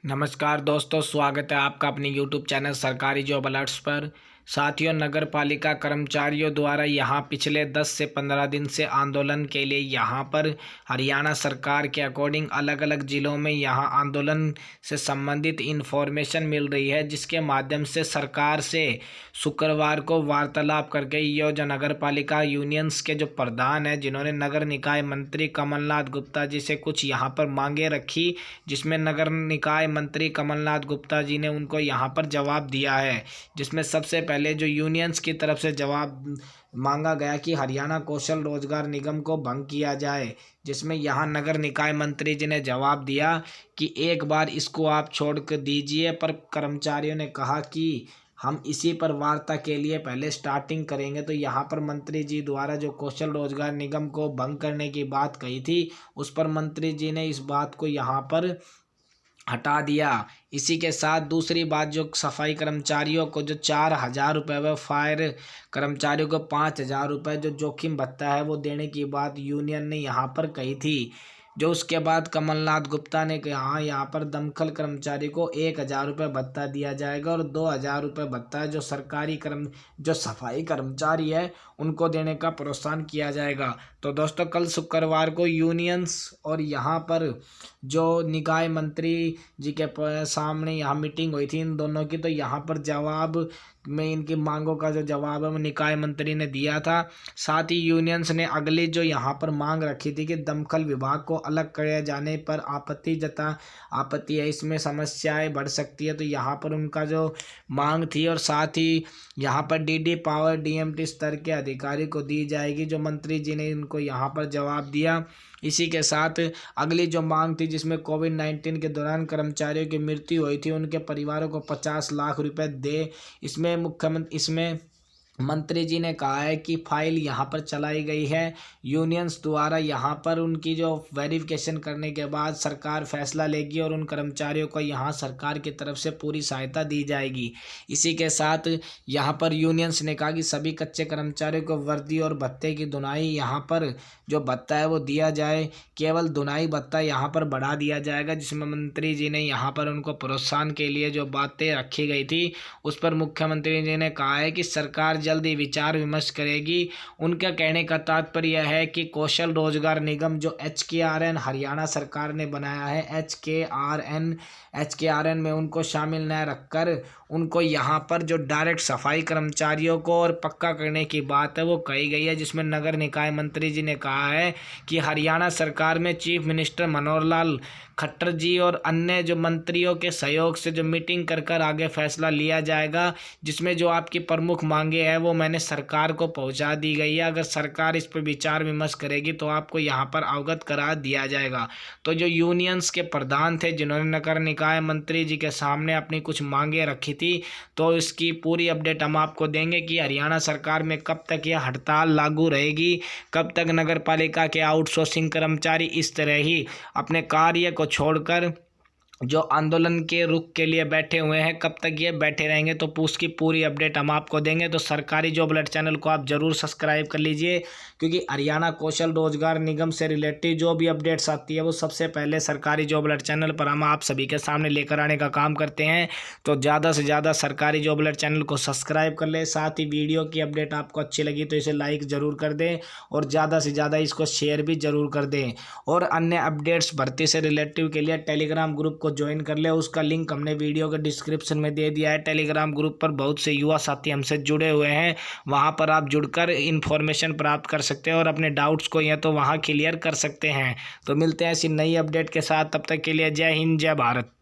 नमस्कार दोस्तों, स्वागत है आपका अपने YouTube चैनल सरकारी जॉब अलर्ट्स पर। साथियों, नगर पालिका कर्मचारियों द्वारा यहां पिछले 10 से 15 दिन से आंदोलन के लिए यहां पर हरियाणा सरकार के अकॉर्डिंग अलग अलग ज़िलों में यहां आंदोलन से संबंधित इन्फॉर्मेशन मिल रही है, जिसके माध्यम से सरकार से शुक्रवार को वार्तालाप करके ये जो नगर पालिका यूनियंस के जो प्रधान हैं, जिन्होंने नगर निकाय मंत्री कमलनाथ गुप्ता जी से कुछ यहाँ पर मांगे रखी, जिसमें नगर निकाय मंत्री कमलनाथ गुप्ता जी ने उनको यहाँ पर जवाब दिया है। जिसमें सबसे पहले जो यूनियंस की तरफ से जवाब मांगा गया कि हरियाणा कौशल रोजगार निगम को भंग किया जाए, जिसमें यहाँ नगर निकाय मंत्री जी ने जवाब दिया कि एक बार इसको आप छोड़ कर दीजिए, पर कर्मचारियों ने कहा कि हम इसी पर वार्ता के लिए पहले स्टार्टिंग करेंगे। तो यहाँ पर मंत्री जी द्वारा जो कौशल रोजगार निगम को भंग करने की बात कही थी, उस पर मंत्री जी ने इस बात को यहाँ पर हटा दिया। इसी के साथ दूसरी बात, जो सफाई कर्मचारियों को जो 4,000 रुपये व फायर कर्मचारियों को 5,000 रुपये जो जोखिम भत्ता है वो देने की बात यूनियन ने यहाँ पर कही थी। जो उसके बाद कमलनाथ गुप्ता ने कहा यहाँ पर दमकल कर्मचारी को 1,000 रुपये भत्ता दिया जाएगा और 2,000 रुपये भत्ता जो जो सफाई कर्मचारी है उनको देने का प्रोत्साहन किया जाएगा। तो दोस्तों, कल शुक्रवार को यूनियंस और यहाँ पर जो निकाय मंत्री जी के सामने यहाँ मीटिंग हुई थी इन दोनों की, तो यहाँ पर जवाब में इनकी मांगों का जो जवाब है वो निकाय मंत्री ने दिया था। साथ ही यूनियंस ने अगली जो यहाँ पर मांग रखी थी कि दमकल विभाग को अलग किए जाने पर आपत्ति है, इसमें समस्याएं बढ़ सकती है। तो यहाँ पर उनका जो मांग थी, और साथ ही यहाँ पर डीडी पावर डीएमटी स्तर के अधिकारी को दी जाएगी, जो मंत्री जी ने इनको यहाँ पर जवाब दिया। इसी के साथ अगली जो मांग थी, जिसमें कोविड-19 के दौरान कर्मचारियों की मृत्यु हुई थी, उनके परिवारों को 50 लाख रुपए दे। इसमें मंत्री जी ने कहा है कि फाइल यहाँ पर चलाई गई है यूनियंस द्वारा। यहाँ पर उनकी जो वेरिफिकेशन करने के बाद सरकार फैसला लेगी और उन कर्मचारियों को यहाँ सरकार की तरफ से पूरी सहायता दी जाएगी। इसी के साथ यहाँ पर यूनियंस ने कहा कि सभी कच्चे कर्मचारियों को वर्दी और भत्ते की धुनाई यहाँ पर जो भत्ता है वो दिया जाए, केवल धुनाई भत्ता यहाँ पर बढ़ा दिया जाएगा। जिसमें मंत्री जी ने यहाँ पर उनको प्रोत्साहन के लिए जो बातें रखी गई थी, उस पर मुख्यमंत्री जी ने कहा है कि सरकार जल्दी विचार विमर्श करेगी। उनका कहने का तात्पर्य है कि कौशल रोजगार निगम जो HKRN हरियाणा सरकार ने बनाया है, HKRN में उनको शामिल न रखकर उनको यहाँ पर जो डायरेक्ट सफाई कर्मचारियों को और पक्का करने की बात है वो कही गई है। जिसमें नगर निकाय मंत्री जी ने कहा है कि हरियाणा सरकार में चीफ मिनिस्टर मनोहर लाल खट्टर जी और अन्य जो मंत्रियों के सहयोग से जो मीटिंग कर आगे फैसला लिया जाएगा, जिसमें जो आपकी प्रमुख मांगे हैं वो मैंने सरकार को पहुंचा दी गई है। अगर सरकार इस पर विचार विमर्श करेगी तो आपको यहाँ पर अवगत करा दिया जाएगा। तो जो यूनियंस के प्रधान थे, जिन्होंने नगर निकाय मंत्री जी के सामने अपनी कुछ मांगे रखी थी, तो इसकी पूरी अपडेट हम आपको देंगे कि हरियाणा सरकार में कब तक यह हड़ताल लागू रहेगी, कब तक नगर पालिका के आउटसोर्सिंग कर्मचारी इस तरह ही अपने कार्य को छोड़कर जो आंदोलन के रुख के लिए बैठे हुए हैं, कब तक ये बैठे रहेंगे। तो उसकी पूरी अपडेट हम आपको देंगे। तो सरकारी जॉब अलर्ट चैनल को आप ज़रूर सब्सक्राइब कर लीजिए, क्योंकि हरियाणा कौशल रोजगार निगम से रिलेटेड जो भी अपडेट्स आती है वो सबसे पहले सरकारी जॉब अलर्ट चैनल पर हम आप सभी के सामने लेकर आने का काम करते हैं। तो ज़्यादा से ज़्यादा सरकारी जॉब अलर्ट चैनल को सब्सक्राइब कर ले। साथ ही वीडियो की अपडेट आपको अच्छी लगी तो इसे लाइक ज़रूर कर दें और ज़्यादा से ज़्यादा इसको शेयर भी ज़रूर कर दें। और अन्य अपडेट्स भर्ती से रिलेटिव के लिए टेलीग्राम ग्रुप को ज्वाइन कर ले, उसका लिंक हमने वीडियो के डिस्क्रिप्शन में दे दिया है। टेलीग्राम ग्रुप पर बहुत से युवा साथी हमसे जुड़े हुए हैं, वहां पर आप जुड़कर इन्फॉर्मेशन प्राप्त कर सकते हैं और अपने डाउट्स को या तो वहां क्लियर कर सकते हैं। तो मिलते हैं ऐसी नई अपडेट के साथ, तब तक के लिए जय हिंद जय भारत।